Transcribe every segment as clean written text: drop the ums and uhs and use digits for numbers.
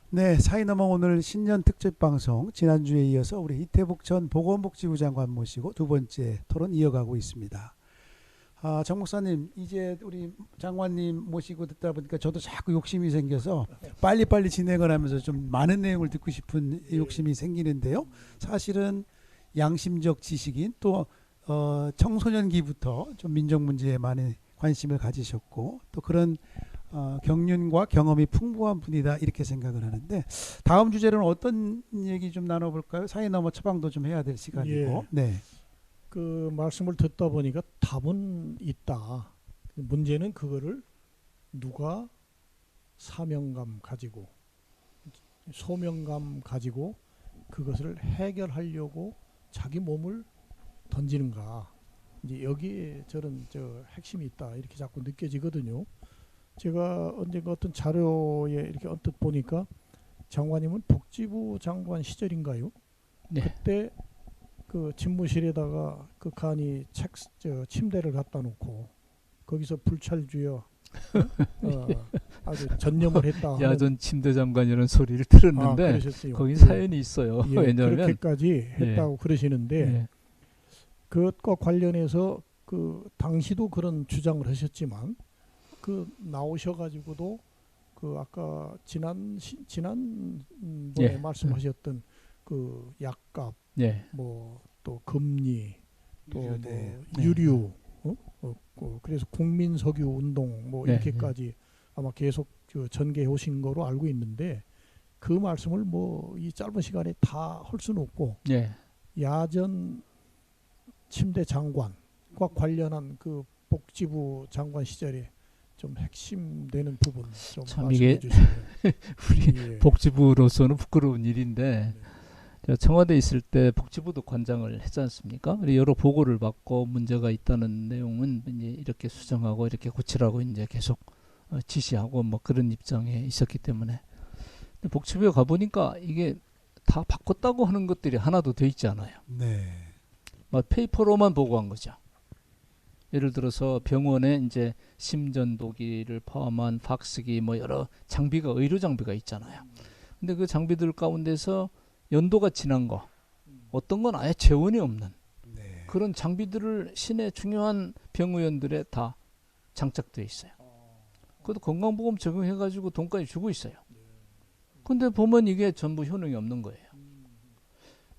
네, 사이너머 오늘 신년 특집 방송 지난주에 이어서 우리 이태복 전 보건복지부 장관 모시고 두 번째 토론 이어가고 있습니다. 정 목사님, 이제 우리 장관님 모시고 듣다 보니까 저도 자꾸 욕심이 생겨서 빨리빨리 진행을 하면서 좀 많은 내용을 듣고 싶은 욕심이 생기는데요. 사실은 양심적 지식인 또 청소년기부터 좀 민족 문제에 많은 관심을 가지셨고 또 그런 경륜과 경험이 풍부한 분이다 이렇게 생각을 하는데 다음 주제로는 어떤 얘기 좀 나눠볼까요? 사이 넘어 처방도 좀 해야 될 시간이고. 예, 네, 그 말씀을 듣다 보니까 답은 있다. 문제는 그거를 누가 사명감 가지고 소명감 가지고 그것을 해결하려고 자기 몸을 던지는가. 이제 여기에 저는 핵심이 있다 이렇게 자꾸 느껴지거든요. 제가 언젠가 어떤 자료에 이렇게 언뜻 보니까 장관님은 복지부 장관 시절인가요? 네. 그때 그 집무실에다가 그 간이 침대를 갖다 놓고 거기서 불찰주여 아주 전념을 했다 하는. 야전 침대 장관이라는 소리를 들었는데 그러셨어요. 거기 사연이 있어요. 예, 왜냐하면 그렇게까지 했다고 그러시는데 예, 그것과 관련해서 그 당시도 그런 주장을 하셨지만 그 나오셔가지고도 그 아까 지난번에 예. 말씀하셨던 그 약값 예, 뭐 또 금리 또 뭐 네. 유류 그래서 국민석유 운동 뭐 네, 이렇게까지 아마 계속 전개해 오신 거로 알고 있는데 그 말씀을 뭐 이 짧은 시간에 다 할 수는 없고 예. 야전 침대 장관과 관련한 그 복지부 장관 시절에 좀 핵심되는 부분 좀 참 말씀해 이게 주시면. 우리 예. 복지부로서는 부끄러운 일인데 제가 청와대에 있을 때 복지부도 관장을 했지 않습니까? 그리고 여러 보고를 받고 문제가 있다는 내용은 이제 이렇게 수정하고 이렇게 고치라고 이제 계속 지시하고 뭐 그런 입장에 있었기 때문에 근데 복지부에 가보니까 이게 다 바꿨다고 하는 것들이 하나도 돼 있지 않아요. 네, 막 페이퍼로만 보고한 거죠. 예를 들어서 병원에 이제 심전도기를 포함한 팍스기 뭐 여러 장비가 의료 장비가 있잖아요. 근데 그 장비들 가운데서 연도가 지난 거 어떤 건 아예 재원이 없는 네. 그런 장비들을 시내 중요한 병의원들에 다 장착되어 있어요. 그것도 건강보험 적용해가지고 돈까지 주고 있어요. 근데 보면 이게 전부 효능이 없는 거예요.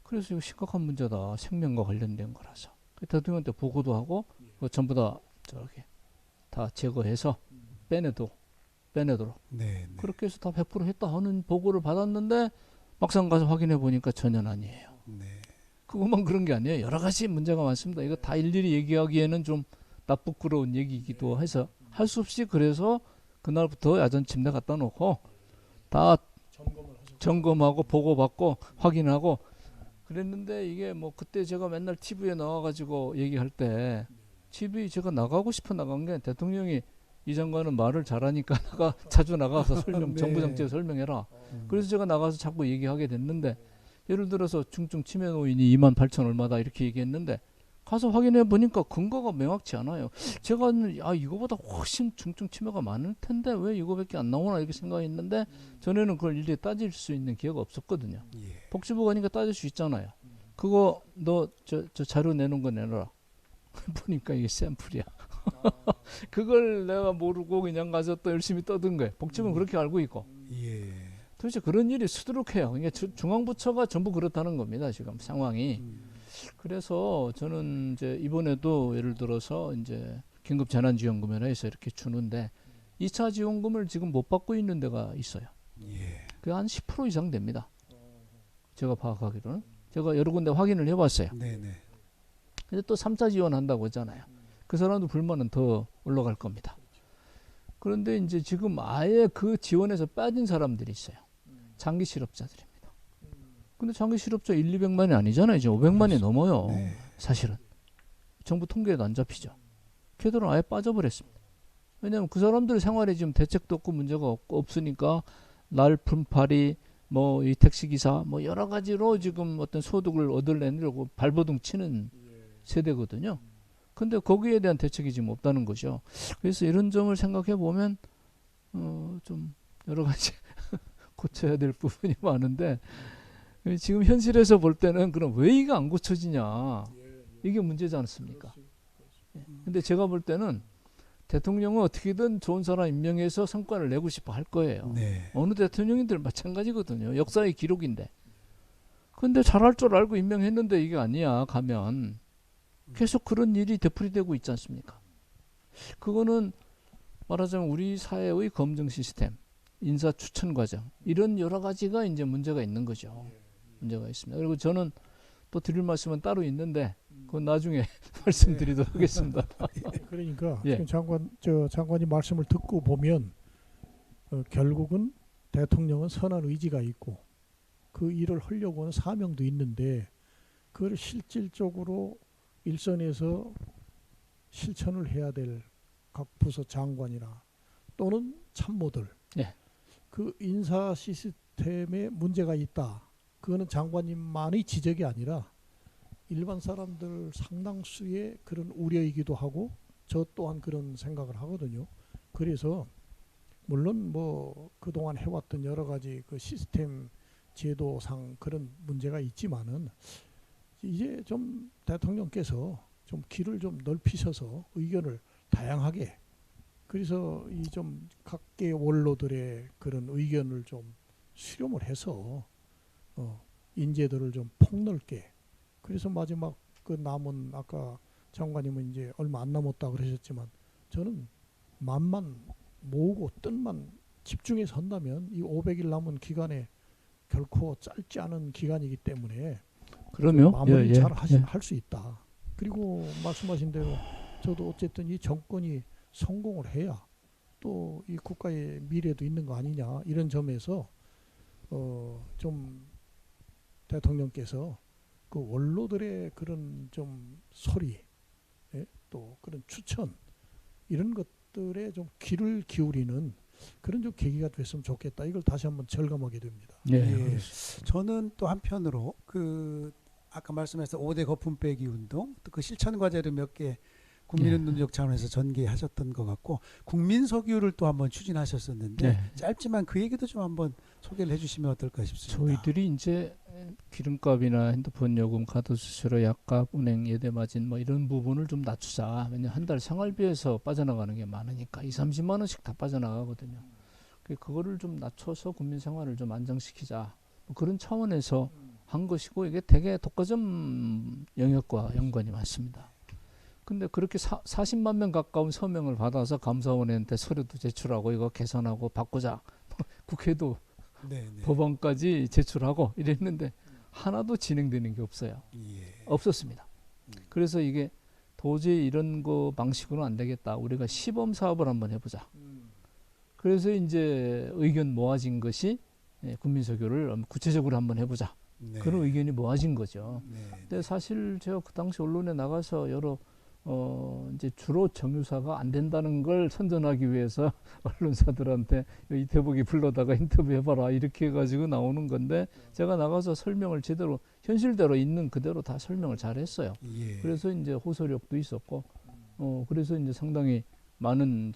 그래서 이거 심각한 문제다. 생명과 관련된 거라서. 대통령한테 보고도 하고 그거 전부 다 저렇게 다 제거해서 빼내도록 네, 네. 그렇게 해서 다 100% 했다 하는 보고를 받았는데 막상 가서 확인해 보니까 전혀 아니에요. 네. 그것만 그런 게 아니에요. 여러 가지 문제가 많습니다. 이거 다 일일이 얘기하기에는 좀 나쁘끄러운 얘기이기도 해서 할 수 없이 그래서 그날부터 야전 침대 갖다 놓고 다 점검하고 보고받고 확인하고 그랬는데 이게 뭐 그때 제가 맨날 TV에 나와가지고 얘기할 때 TV 제가 나가고 싶어 나간 게 대통령이 이 장관은 말을 잘하니까 자주 나가서 설명 네. 정부 정책 설명해라. 그래서 제가 나가서 자꾸 얘기하게 됐는데 예를 들어서 중증 치매 노인이 2만 8천 얼마다 이렇게 얘기했는데 가서 확인해 보니까 근거가 명확치 않아요. 제가 이거보다 훨씬 중증 치매가 많을 텐데 왜 이거밖에 안 나오나 이렇게 생각했는데 전에는 그걸 일일이 따질 수 있는 기회가 없었거든요. 예. 복지부 가니까 따질 수 있잖아요. 그거 너 저 자료 내놓은 거 내놔라. 보니까 이게 샘플이야. 그걸 내가 모르고 그냥 가서 또 열심히 떠든 거예요. 복지부는 그렇게 알고 있고. 예. 도대체 그런 일이 수두룩해요. 이게 중앙부처가 전부 그렇다는 겁니다. 지금 상황이. 그래서 저는 이제 이번에도 예를 들어서 이제 긴급 재난지원금이라 해서 이렇게 주는데 2차 지원금을 지금 못 받고 있는 데가 있어요. 예. 그게 한 10% 이상 됩니다. 제가 파악하기로는. 제가 여러 군데 확인을 해봤어요. 네, 네. 근데 또 3차 지원한다고 하잖아요. 그 사람도 불만은 더 올라갈 겁니다. 그런데 이제 지금 아예 그 지원에서 빠진 사람들이 있어요. 장기 실업자들입니다. 근데 장기 실업자 1, 200만이 아니잖아요. 이제 500만이 넘어요. 네. 사실은. 정부 통계에도 안 잡히죠. 걔들은 아예 빠져버렸습니다. 왜냐하면 그 사람들 생활에 지금 대책도 없고 문제가 없으니까 날품팔이 뭐 이 택시기사 뭐 여러 가지로 지금 어떤 소득을 얻으려고 발버둥 치는 세대거든요. 근데 거기에 대한 대책이 지금 없다는 거죠. 그래서 이런 점을 생각해 보면 좀 여러 가지 고쳐야 될 부분이 많은데 지금 현실에서 볼 때는 그럼 왜 이게 안 고쳐지냐 이게 문제지 않습니까? 근데 제가 볼 때는 대통령은 어떻게든 좋은 사람 임명해서 성과를 내고 싶어 할 거예요. 네. 어느 대통령인들 마찬가지거든요. 역사의 기록인데. 근데 잘할 줄 알고 임명했는데 이게 아니야 가면 계속 그런 일이 되풀이되고 있지 않습니까? 그거는 말하자면 우리 사회의 검증 시스템, 인사 추천 과정 이런 여러 가지가 이제 문제가 있는 거죠. 문제가 있습니다. 그리고 저는 또 드릴 말씀은 따로 있는데 그건 나중에 말씀드리도록 하겠습니다. 그러니까 예. 지금 장관이 말씀을 듣고 보면 결국은 대통령은 선한 의지가 있고 그 일을 하려고 하는 사명도 있는데 그걸 실질적으로 일선에서 실천을 해야 될 각 부서 장관이나 또는 참모들 예. 그 인사 시스템에 문제가 있다. 그거는 장관님만의 지적이 아니라 일반 사람들 상당수의 그런 우려이기도 하고 저 또한 그런 생각을 하거든요. 그래서 물론 뭐 그동안 해왔던 여러 가지 그 시스템 제도상 그런 문제가 있지만은 이제 좀 대통령께서 좀 길을 좀 넓히셔서 의견을 다양하게 그래서 이 좀 각계 원로들의 그런 의견을 좀 수렴을 해서 인재들을 좀 폭넓게 그래서 마지막 그 남은 아까 장관님은 이제 얼마 안 남았다 그러셨지만 저는 만만 모으고 뜻만 집중해서 한다면 이 500일 남은 기간에 결코 짧지 않은 기간이기 때문에 그러면 마무리 잘 할 수 있다. 그리고 말씀하신 대로 저도 어쨌든 이 정권이 성공을 해야 또 이 국가의 미래도 있는 거 아니냐 이런 점에서 좀 대통령께서 그 원로들의 그런 좀 소리 또 그런 추천 이런 것들에 좀 귀를 기울이는 그런 좀 계기가 됐으면 좋겠다. 이걸 다시 한번 절감하게 됩니다. 예. 저는 또 한편으로 그 아까 말씀하신 5대 거품 빼기 운동 또 그 실천 과제를 몇 개 국민의 능력 차원에서 전개하셨던 것 같고 국민 석유를 또 한번 추진하셨었는데 네. 짧지만 그 얘기도 좀 한번 소개를 해주시면 어떨까 싶습니다. 저희들이 이제 기름값이나 핸드폰 요금, 카드 수수료, 약값, 은행 예대 마진 뭐 이런 부분을 좀 낮추자. 왜냐 한 달 생활비에서 빠져나가는 게 많으니까 20-30만 원씩 다 빠져나가거든요. 그거를 좀 낮춰서 국민 생활을 좀 안정시키자. 뭐 그런 차원에서 한 것이고 이게 되게 독과점 영역과 연관이 많습니다. 근데 그렇게 40만 명 가까운 서명을 받아서 감사원한테 서류도 제출하고 이거 개선하고 바꾸자. 국회도 네네. 법안까지 제출하고 이랬는데 하나도 진행되는 게 없어요. 예. 없었습니다. 그래서 이게 도저히 이런 거 방식으로는 안 되겠다. 우리가 시범 사업을 한번 해보자. 그래서 이제 의견 모아진 것이 국민석유를 구체적으로 한번 해보자. 네. 그런 의견이 모아진 거죠. 네. 근데 사실 제가 그 당시 언론에 나가서 여러 이제 주로 정유사가 안 된다는 걸 선전하기 위해서 언론사들한테 이태복이 불러다가 인터뷰해봐라 이렇게 해가지고 나오는 건데 제가 나가서 설명을 제대로 현실대로 있는 그대로 다 설명을 잘했어요. 예. 그래서 이제 호소력도 있었고 그래서 이제 상당히 많은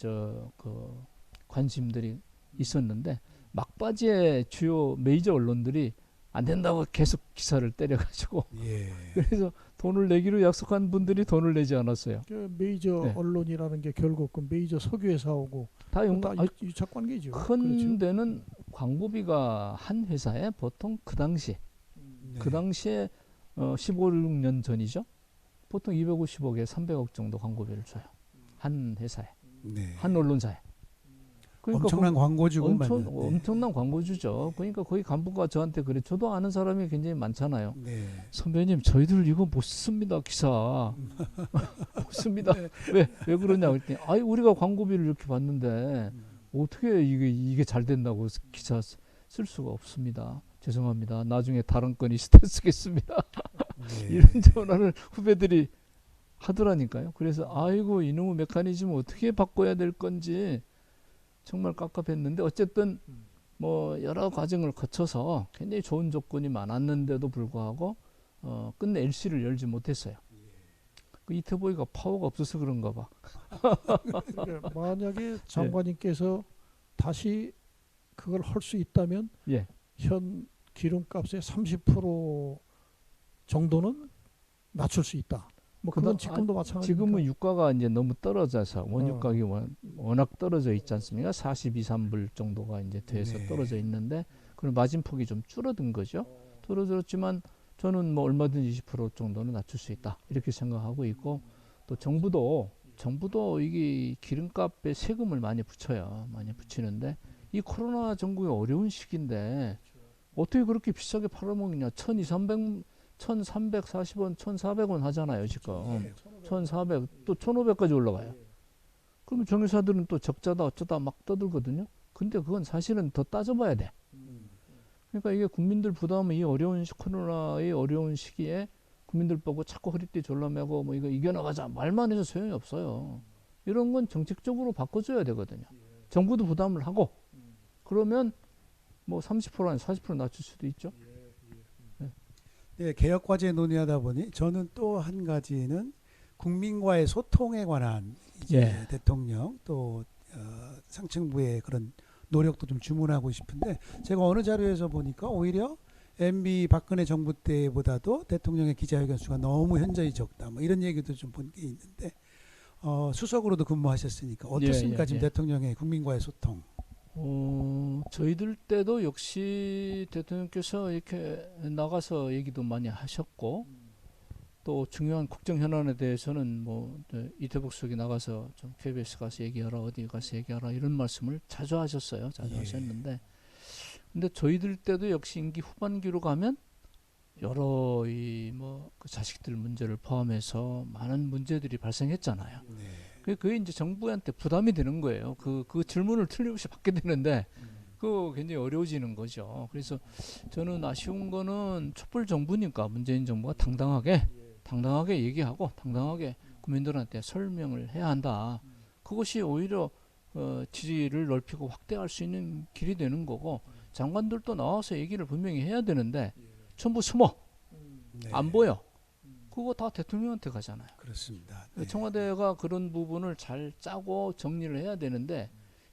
그 관심들이 있었는데 막바지에 주요 메이저 언론들이 안 된다고 계속 기사를 때려가지고 예. 그래서 돈을 내기로 약속한 분들이 돈을 내지 않았어요. 그 메이저 네. 언론이라는 게 결국 그 메이저 석유회사하고 다 다 유착 관계죠. 큰 그렇죠. 데는 광고비가 한 회사에 보통 그 당시에 네. 그 당시에 15, 16년 전이죠. 보통 250억에 300억 정도 광고비를 줘요. 한 회사에, 네. 한 언론사에. 그러니까 엄청난 광고주고 엄청난 광고주죠. 그러니까 거기 간부가 저한테 그래. 저도 아는 사람이 굉장히 많잖아요. 네. 선배님, 저희들 이거 못 씁니다, 기사. 못 씁니다. 네. 왜 그러냐 그랬더니, 아이 우리가 광고비를 이렇게 받는데 어떻게 이게 잘 된다고 기사 쓸 수가 없습니다. 죄송합니다. 나중에 다른 건 있을 때 쓰겠습니다. 네. 이런 전화를 후배들이 하더라니까요. 그래서 아이고 이놈의 메커니즘을 어떻게 바꿔야 될 건지 정말 깝깝했는데 어쨌든 뭐 여러 과정을 거쳐서 굉장히 좋은 조건이 많았는데도 불구하고 끝내 LC를 열지 못했어요. 그 이태보이가 파워가 없어서 그런가 봐. 그러니까 만약에 장관님께서 다시 그걸 할 수 있다면 예. 현 기름값의 30% 정도는 낮출 수 있다. 뭐 그건 지금도 마찬가지입니까? 지금은 유가가 이제 너무 떨어져서 원유 어. 가격이 워낙 떨어져 있지 않습니까? 42, 3불 정도가 이제 돼서 네. 떨어져 있는데 그런 마진폭이 좀 줄어든 거죠. 줄어들었지만 저는 뭐 얼마든지 20% 정도는 낮출 수 있다 이렇게 생각하고 있고 또 정부도 이게 기름값에 세금을 많이 붙여요. 많이 붙이는데 이 코로나 전국의 어려운 시기인데 어떻게 그렇게 비싸게 팔아먹느냐? 1,340원, 1,400원 하잖아요, 지금. 1,400, 또 1,500까지 올라가요. 그러면 정유사들은 또 적자다 어쩌다 막 떠들거든요. 근데 그건 사실은 더 따져봐야 돼. 그러니까 이게 국민들 부담은 이 어려운 코로나의 어려운 시기에 국민들 보고 자꾸 허리띠 졸라매고 뭐 이거 이겨나가자 말만 해서 소용이 없어요. 이런 건 정책적으로 바꿔줘야 되거든요. 정부도 부담을 하고 그러면 뭐 30% 아니 40% 낮출 수도 있죠. 네, 개혁 과제 논의하다 보니 저는 또 한 가지는 국민과의 소통에 관한 이제 예. 대통령 또 상층부의 그런 노력도 좀 주문하고 싶은데 제가 어느 자료에서 보니까 오히려 MB 박근혜 정부 때보다도 대통령의 기자회견 수가 너무 현저히 적다. 뭐 이런 얘기도 좀 본 게 있는데 수석으로도 근무하셨으니까 어떻습니까? 예. 지금 대통령의 국민과의 소통. 저희들 때도 역시 대통령께서 이렇게 나가서 얘기도 많이 하셨고 또 중요한 국정 현안에 대해서는 뭐 이태복 수석이 나가서 좀 KBS 가서 얘기하라 어디 가서 얘기하라 이런 말씀을 자주 하셨어요. 자주 예. 하셨는데 근데 저희들 때도 역시 임기 후반기로 가면 여러 이 뭐 그 자식들 문제를 포함해서 많은 문제들이 발생했잖아요. 네. 그게 이제 정부한테 부담이 되는 거예요. 그 질문을 틀림없이 받게 되는데 그거 굉장히 어려워지는 거죠. 그래서 저는 아쉬운 거는 촛불 정부니까 문재인 정부가 당당하게 얘기하고 당당하게 국민들한테 설명을 해야 한다. 그것이 오히려 지지를 넓히고 확대할 수 있는 길이 되는 거고 장관들도 나와서 얘기를 분명히 해야 되는데 전부 숨어 네. 안 보여. 그거 다 대통령한테 가잖아요. 그렇습니다. 네. 청와대가 그런 부분을 잘 짜고 정리를 해야 되는데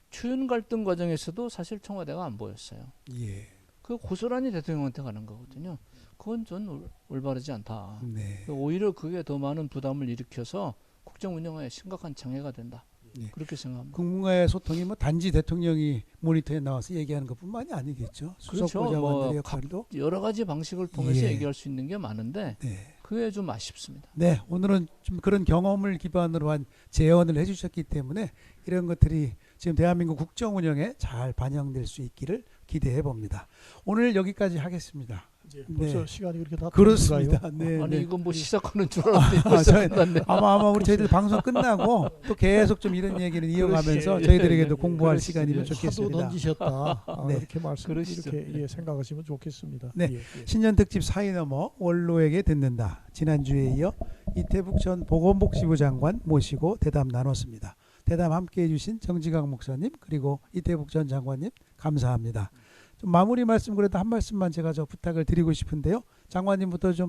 추윤 갈등 과정에서도 사실 청와대가 안 보였어요. 예. 그 고스란히 대통령한테 가는 거거든요. 그건 좀 올바르지 않다. 네. 오히려 그게 더 많은 부담을 일으켜서 국정 운영에 심각한 장애가 된다. 네. 그렇게 생각합니다. 국민과의 소통이 뭐 단지 대통령이 모니터에 나와서 얘기하는 것뿐만이 아니겠죠. 수석 그렇죠. 보좌관들의 뭐 역할도. 여러 가지 방식을 통해서 예. 얘기할 수 있는 게 많은데 네. 그게 좀 아쉽습니다. 네, 오늘은 좀 그런 경험을 기반으로 한 제언을 해주셨기 때문에 이런 것들이 지금 대한민국 국정 운영에 잘 반영될 수 있기를 기대해 봅니다. 오늘 여기까지 하겠습니다. 이제 벌써 네. 시간이 그렇게 다 그렇습니다. 됐는가요? 네, 아니 네. 이거 뭐 시작하는 줄 알았는데 벌써 저희- 끝났네. 아마 우리 저희들 방송 끝나고 또 계속 좀 이런 얘기를 이어가면서 그러시- 저희들에게도 예, 공부할 그러시죠. 시간이면 예. 하도 좋겠습니다. 던지셨다. 네. 이렇게 말씀 그러시죠. 이렇게 생각하시면 좋겠습니다. 네. 예, 예. 신년 특집 사이 넘어 원로에게 듣는다. 지난주에 이어 이태북 전 보건복지부 장관 모시고 대담 나눴습니다. 대담 함께해 주신 정지강 목사님 그리고 이태북 전 장관님 감사합니다. 좀 마무리 말씀 그래도 한 말씀만 제가 부탁을 드리고 싶은데요. 장관님부터 좀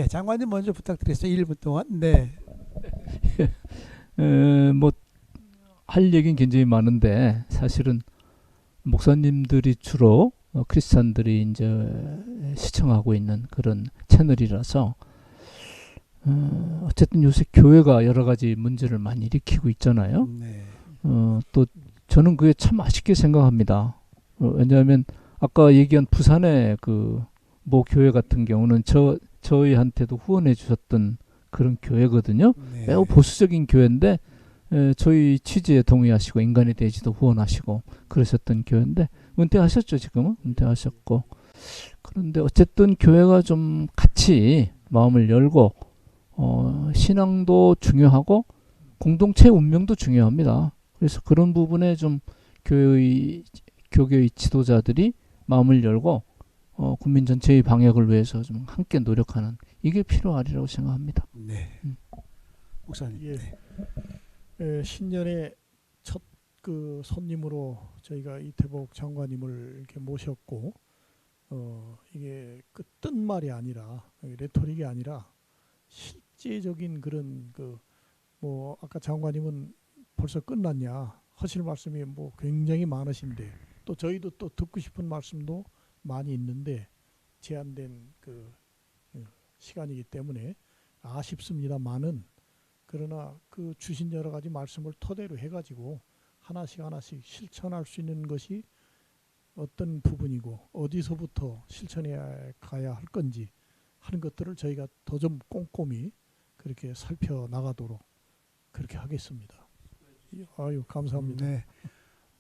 장관님 먼저 부탁드리겠습니다. 1분 동안. 네. 뭐 할 얘기는 굉장히 많은데 사실은 목사님들이 주로 크리스찬들이 이제 시청하고 있는 그런 채널이라서 어쨌든 요새 교회가 여러 가지 문제를 많이 일으키고 있잖아요. 네. 또 저는 그게 참 아쉽게 생각합니다. 왜냐하면 아까 얘기한 부산의 그 모 교회 같은 경우는 저희한테도 후원해 주셨던 그런 교회거든요. 네. 매우 보수적인 교회인데 저희 취지에 동의하시고 인간의 대지도 후원하시고 그러셨던 교회인데 은퇴하셨죠. 지금은 은퇴하셨고 그런데 어쨌든 교회가 좀 같이 마음을 열고 신앙도 중요하고 공동체 운명도 중요합니다. 그래서 그런 부분에 좀 교계의 지도자들이 마음을 열고 국민 전체의 방역을 위해서 좀 함께 노력하는 이게 필요하리라고 생각합니다. 네. 목사님. 예. 네. 신년의 첫 그 손님으로 저희가 이태복 장관님을 이렇게 모셨고 이게 그 뜬 말이 아니라 레토릭이 아니라 실제적인 그런 뭐 아까 장관님은 벌써 끝났냐 하실 말씀이 뭐 굉장히 많으신데 또 저희도 또 듣고 싶은 말씀도 많이 있는데 제한된 그 시간이기 때문에 아쉽습니다만은, 그러나 그 주신 여러 가지 말씀을 토대로 해가지고 하나씩 하나씩 실천할 수 있는 것이 어떤 부분이고 어디서부터 실천해 가야 할 건지 하는 것들을 저희가 더 좀 꼼꼼히 그렇게 살펴나가도록 그렇게 하겠습니다. 아유, 감사합니다. 네.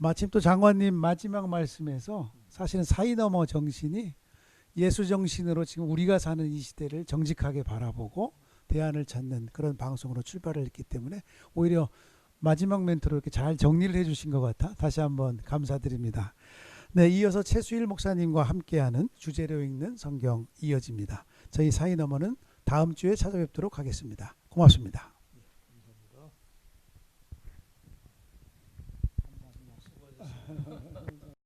마침 또 장관님 마지막 말씀에서 사실은 사이 넘어 정신이 예수 정신으로 지금 우리가 사는 이 시대를 정직하게 바라보고 대안을 찾는 그런 방송으로 출발을 했기 때문에 오히려 마지막 멘트로 이렇게 잘 정리를 해주신 것 같아 다시 한번 감사드립니다. 네, 이어서 최수일 목사님과 함께하는 주제로 읽는 성경 이어집니다. 저희 사이 넘어는 다음 주에 찾아뵙도록 하겠습니다. 고맙습니다.